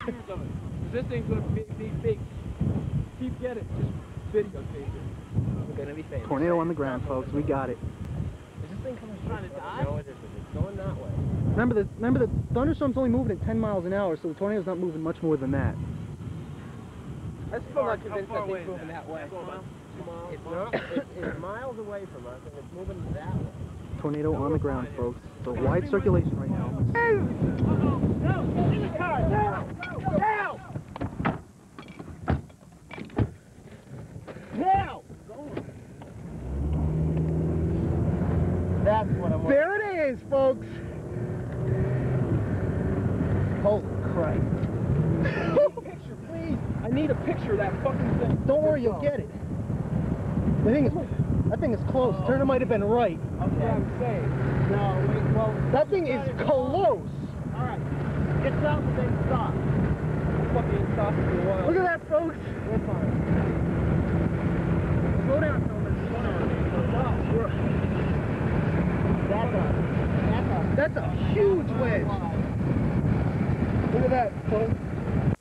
This thing's gonna be big. Keep getting it. Just videotape it. We're gonna be famous. Tornado on the ground, folks. We got it. Is this thing trying to die? No, it isn't. It's going that way. Remember the thunderstorm's only moving at 10 miles an hour, so the tornado's not moving much more than that. I'm still not convinced that thing's moving that way. It's not. It's miles away from us, and it's moving that way. Tornado on the ground, folks. So wide circulation right now. Now! That's what I'm. There it is, folks. Holy Christ. Picture, please. I need a picture of that fucking thing. Don't worry, you'll get it. That thing is close. Turner might have been right. That's what I'm saying. No, wait, well... That thing is close. Alright. Get south and then stop. We'll fucking stop for a while. Look at that, folks. We're fine. Slow down, Tillman. Slow down. That's a huge wedge. Look at that, folks.